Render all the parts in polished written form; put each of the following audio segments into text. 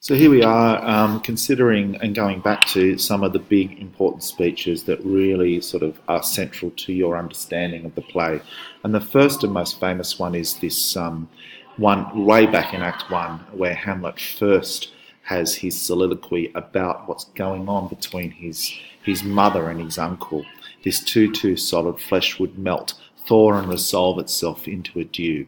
So here we are, considering and going back to some of the big important speeches that really sort of are central to your understanding of the play. And the first and most famous one is this one way back in Act 1, where Hamlet first has his soliloquy about what's going on between his mother and his uncle. This too solid flesh would melt, thaw and resolve itself into a dew.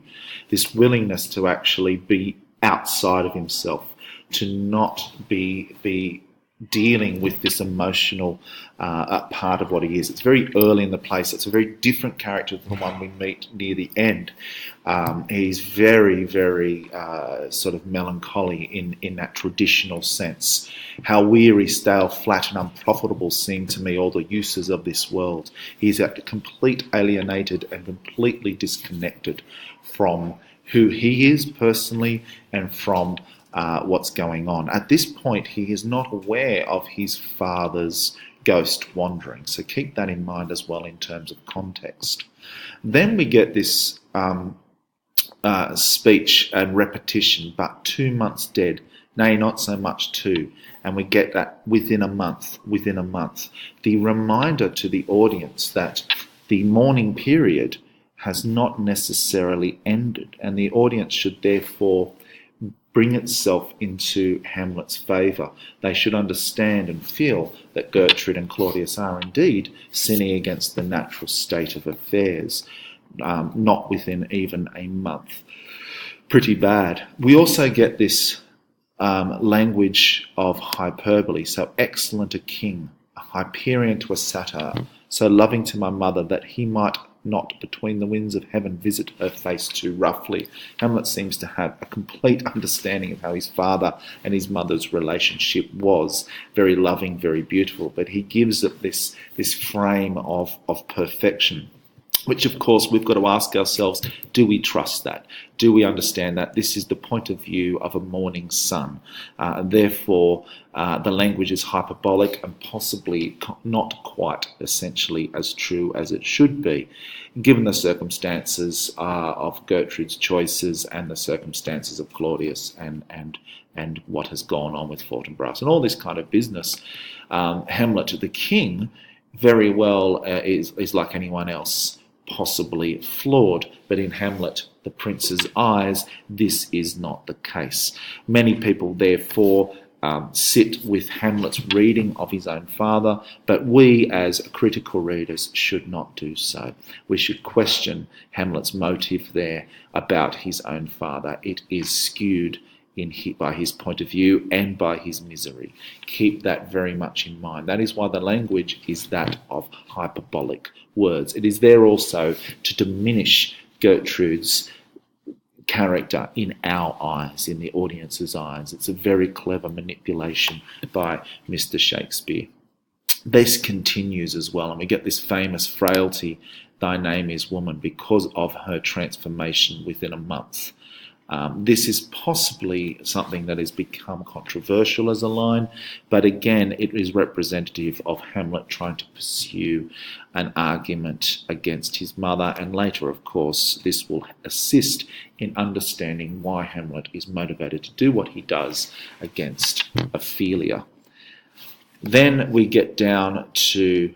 This willingness to actually be outside of himself, to not be dealing with this emotional part of what he is. It's very early in the play, so it's a very different character than the one we meet near the end. He's very sort of melancholy in that traditional sense. How weary, stale, flat and unprofitable seem to me all the uses of this world. He's complete alienated and completely disconnected from who he is personally and from what's going on. At this point, he is not aware of his father's ghost wandering. So keep that in mind as well in terms of context. Then we get this speech and repetition, but 2 months dead, nay, not so much two. And we get that within a month. The reminder to the audience that the mourning period has not necessarily ended, and the audience should therefore bring itself into Hamlet's favour. They should understand and feel that Gertrude and Claudius are indeed sinning against the natural state of affairs, not within even a month. Pretty bad. We also get this language of hyperbole. So excellent a king, a Hyperion to a satyr, so loving to my mother that he might not between the winds of heaven visit her face too roughly. Hamlet seems to have a complete understanding of how his father and his mother's relationship was. Very loving, very beautiful, but he gives it this frame of perfection, which of course we've got to ask ourselves, do we trust that? Do we understand that this is the point of view of a mourning son? And therefore, the language is hyperbolic and possibly not quite essentially as true as it should be, given the circumstances of Gertrude's choices and the circumstances of Claudius and what has gone on with Fortinbras and all this kind of business. Hamlet, the king, very well is like anyone else, possibly flawed, but in Hamlet, the prince's eyes, this is not the case. Many people, therefore, sit with Hamlet's reading of his own father, but we, as critical readers, should not do so. We should question Hamlet's motive there about his own father. It is skewed by his point of view and by his misery. Keep that very much in mind. That is why the language is that of hyperbolic words. It is there also to diminish Gertrude's character in our eyes, in the audience's eyes. It's a very clever manipulation by Mr. Shakespeare. This continues as well, and we get this famous frailty, thy name is woman, because of her transformation within a month. This is possibly something that has become controversial as a line, but again, it is representative of Hamlet trying to pursue an argument against his mother, and later, of course, this will assist in understanding why Hamlet is motivated to do what he does against Ophelia. Then we get down to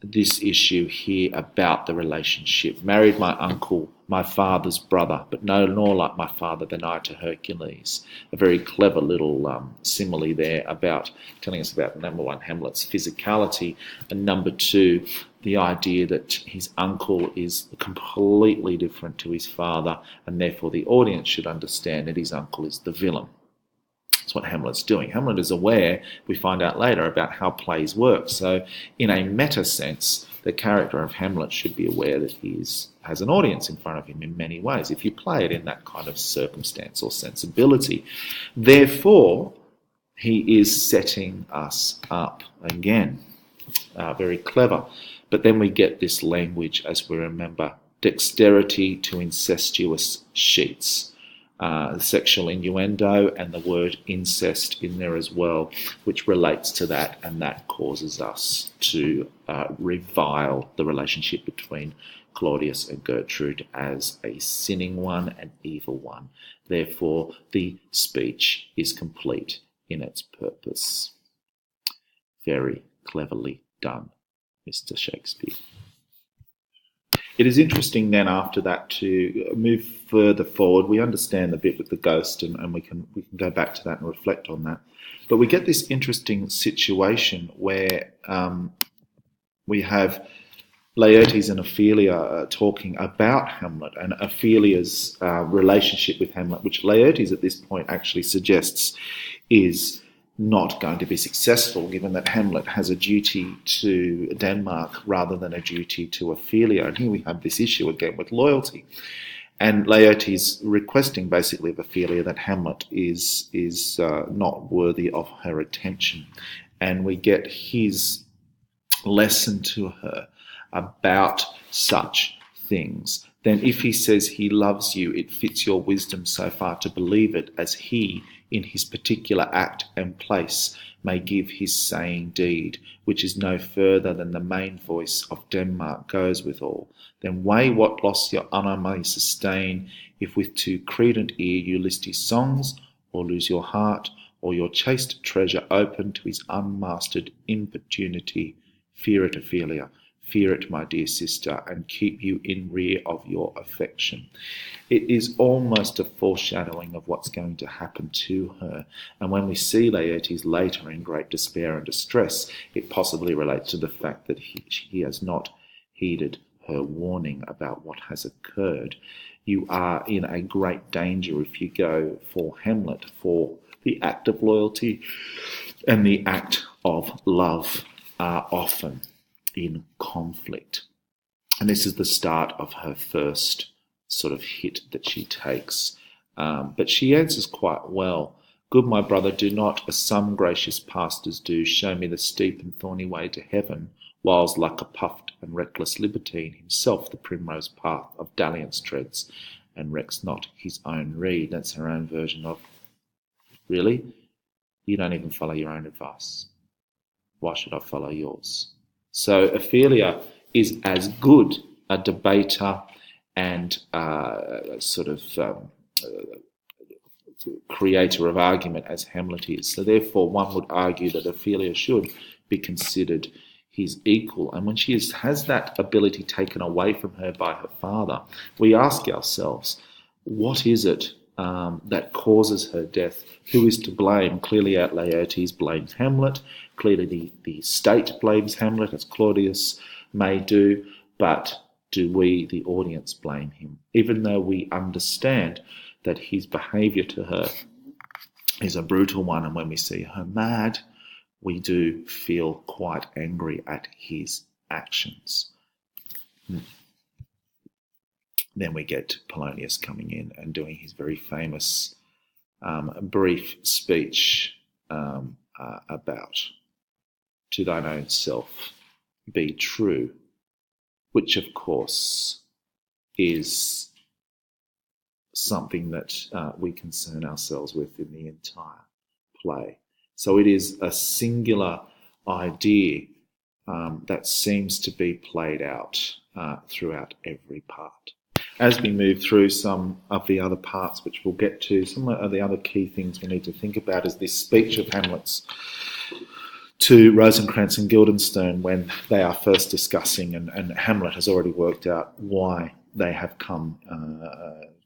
this issue here about the relationship. Married my uncle, my father's brother, but no nor like my father than I to Hercules. A very clever little simile there about telling us about, number one, Hamlet's physicality, and number two, the idea that his uncle is completely different to his father, and therefore the audience should understand that his uncle is the villain. That's what Hamlet's doing. Hamlet is aware, we find out later, about how plays work. So in a meta sense, the character of Hamlet should be aware that he has an audience in front of him in many ways, if you play it in that kind of circumstance or sensibility. Therefore, he is setting us up again. Very clever. But then we get this language, as we remember, dexterity to incestuous sheets. Sexual innuendo and the word incest in there as well, which relates to that, and that causes us to revile the relationship between Claudius and Gertrude as a sinning one, an evil one. Therefore, the speech is complete in its purpose. Very cleverly done, Mr. Shakespeare. It is interesting then after that to move further forward. We understand the bit with the ghost, and we can go back to that and reflect on that. But we get this interesting situation where we have Laertes and Ophelia talking about Hamlet and Ophelia's relationship with Hamlet, which Laertes at this point actually suggests is not going to be successful, given that Hamlet has a duty to Denmark rather than a duty to Ophelia. And here we have this issue again with loyalty. And Laertes requesting basically of Ophelia that Hamlet is not worthy of her attention. And we get his lesson to her about such things. Then if he says he loves you, it fits your wisdom so far to believe it, as he, in his particular act and place, may give his saying deed, which is no further than the main voice of Denmark goes withal. Then weigh what loss your honour may sustain, if with too credent ear you list his songs, or lose your heart, or your chaste treasure open to his unmastered importunity. Fear it, Ophelia. Fear it, my dear sister, and keep you in rear of your affection. It is almost a foreshadowing of what's going to happen to her. And when we see Laertes later in great despair and distress, it possibly relates to the fact that he has not heeded her warning about what has occurred. You are in a great danger if you go for Hamlet, for the act of loyalty and the act of love are often in conflict. And this is the start of her first sort of hit that she takes. But she answers quite well. Good my brother, do not, as some gracious pastors do, show me the steep and thorny way to heaven, whiles like a puffed and reckless libertine himself the primrose path of dalliance treads, and recks not his own reed. That's her own version of, really? You don't even follow your own advice. Why should I follow yours? So Ophelia is as good a debater and creator of argument as Hamlet is. So therefore one would argue that Ophelia should be considered his equal. And when she has that ability taken away from her by her father, we ask ourselves, what is it that causes her death? Who is to blame? Clearly Laertes blames Hamlet. Clearly the state blames Hamlet, as Claudius may do. But do we, the audience, blame him? Even though we understand that his behaviour to her is a brutal one, and when we see her mad, we do feel quite angry at his actions. Then we get Polonius coming in and doing his very famous brief speech about to thine own self be true, which of course is something that we concern ourselves with in the entire play. So it is a singular idea that seems to be played out throughout every part. As we move through some of the other parts, which we'll get to, some of the other key things we need to think about is this speech of Hamlet's to Rosencrantz and Guildenstern when they are first discussing, and Hamlet has already worked out why they have come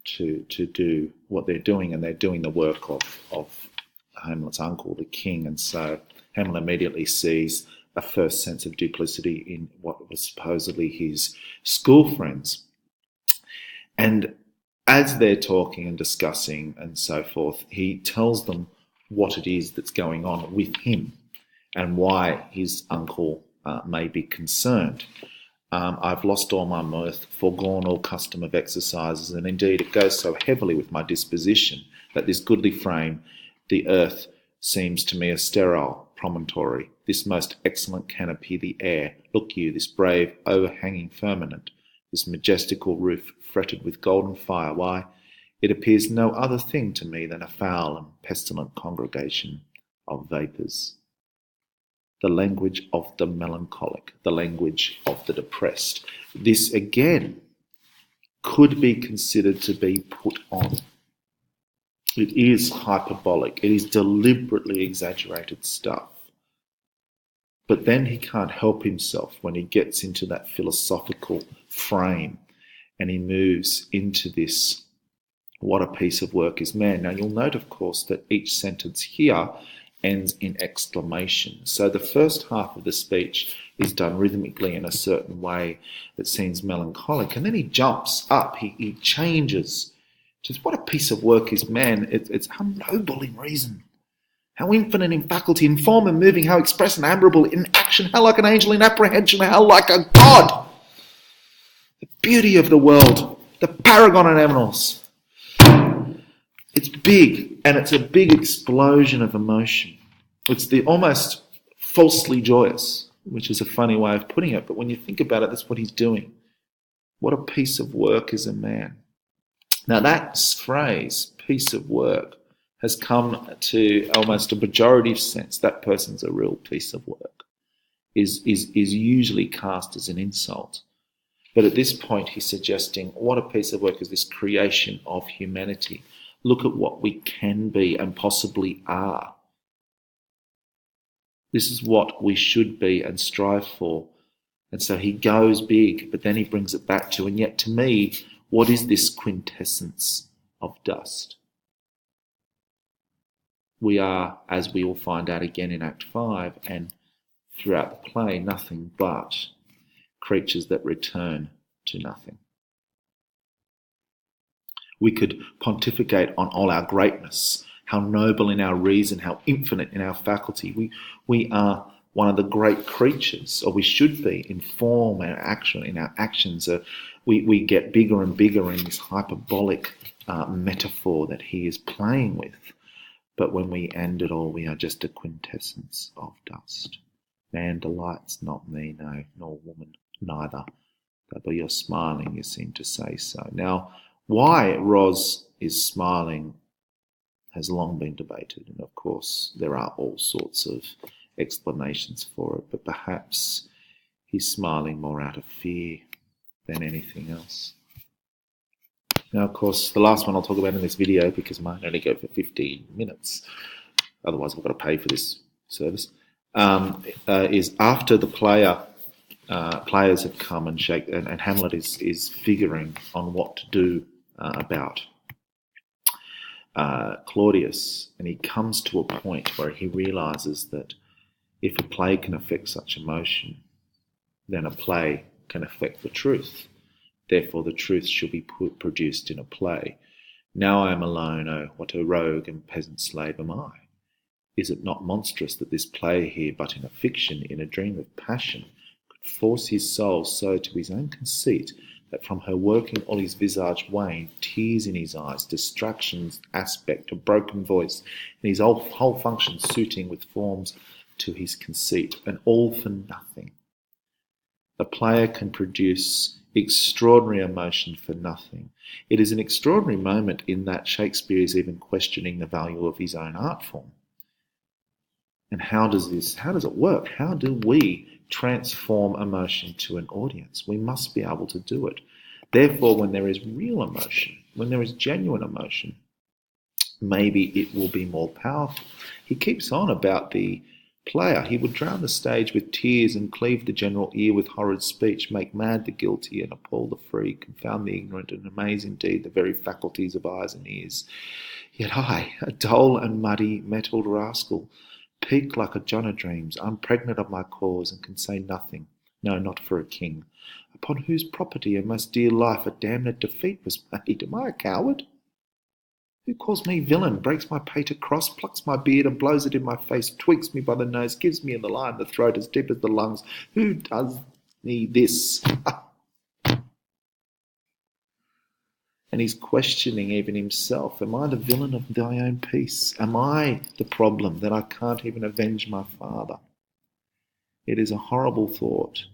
to do what they're doing, and they're doing the work of Hamlet's uncle, the king. And so Hamlet immediately sees a first sense of duplicity in what was supposedly his school friends. And as they're talking and discussing and so forth, he tells them what it is that's going on with him and why his uncle may be concerned. I've lost all my mirth, forgone all custom of exercises, and indeed it goes so heavily with my disposition that this goodly frame, the earth, seems to me a sterile promontory, this most excellent canopy, the air, look you, this brave overhanging firmament, this majestical roof fretted with golden fire, why, it appears no other thing to me than a foul and pestilent congregation of vapours. The language of the melancholic, the language of the depressed. This again could be considered to be put on. It is hyperbolic. It is deliberately exaggerated stuff. But then he can't help himself when he gets into that philosophical frame and he moves into this, what a piece of work is man. Now you'll note, of course, that each sentence here ends in exclamation. So the first half of the speech is done rhythmically in a certain way that seems melancholic. And then he jumps up, he changes. Just what a piece of work is man. It's how noble in reason, how infinite in faculty, in form and moving, how express and admirable in action, how like an angel in apprehension, how like a god. The beauty of the world, the paragon of animals. It's big, and it's a big explosion of emotion. It's the almost falsely joyous, which is a funny way of putting it, but when you think about it, that's what he's doing. What a piece of work is a man. Now that phrase, piece of work, has come to almost a pejorative sense. That person's a real piece of work, is usually cast as an insult. But at this point, he's suggesting what a piece of work is this creation of humanity. Look at what we can be and possibly are. This is what we should be and strive for. And so he goes big, but then he brings it back to, and yet to me, what is this quintessence of dust? We are, as we will find out again in Act 5 and throughout the play, nothing but creatures that return to nothing. We could pontificate on all our greatness, how noble in our reason, how infinite in our faculty. We are one of the great creatures, or we should be, in form and action. In our actions, we get bigger and bigger in this hyperbolic metaphor that he is playing with. But when we end it all, we are just a quintessence of dust. Man delights, not me, no, nor woman, neither. But by your smiling, you seem to say so. Now, why Ros is smiling has long been debated, and of course there are all sorts of explanations for it, but perhaps he's smiling more out of fear than anything else. Now, of course, the last one I'll talk about in this video, because it might only go for 15 minutes, otherwise I've got to pay for this service, is after the players have come and and Hamlet is figuring on what to do about Claudius, and he comes to a point where he realizes that if a play can affect such emotion, then a play can affect the truth. Therefore, the truth shall be produced in a play. Now I am alone, oh, what a rogue and peasant slave am I? Is it not monstrous that this play here, but in a fiction, in a dream of passion, could force his soul so to his own conceit, that from her working all his visage wane, tears in his eyes, distractions, aspect, a broken voice, and his whole function suiting with forms to his conceit, and all for nothing. The player can produce extraordinary emotion for nothing. It is an extraordinary moment in that Shakespeare is even questioning the value of his own art form. And how does it work? How do we transform emotion to an audience? We must be able to do it. Therefore, when there is real emotion, when there is genuine emotion, maybe it will be more powerful. He keeps on about the player. He would drown the stage with tears and cleave the general ear with horrid speech, make mad the guilty and appall the free, confound the ignorant and amaze indeed the very faculties of eyes and ears. Yet I, a dull and muddy metalled rascal, peak like a John o' dreams, I'm pregnant of my cause and can say nothing, no, not for a king, upon whose property and most dear life a damned defeat was made. Am I a coward? Who calls me villain, breaks my pate across, plucks my beard and blows it in my face, twigs me by the nose, gives me in the line the throat as deep as the lungs? Who does me this? And he's questioning even himself. Am I the villain of thy own peace? Am I the problem that I can't even avenge my father? It is a horrible thought,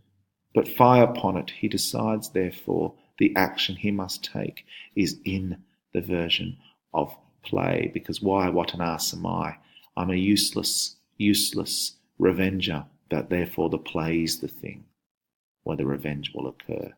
but fie upon it. He decides, therefore, the action he must take is in the version of play, because why, what an ass am I? I'm a useless revenger, but therefore the play is the thing where the revenge will occur.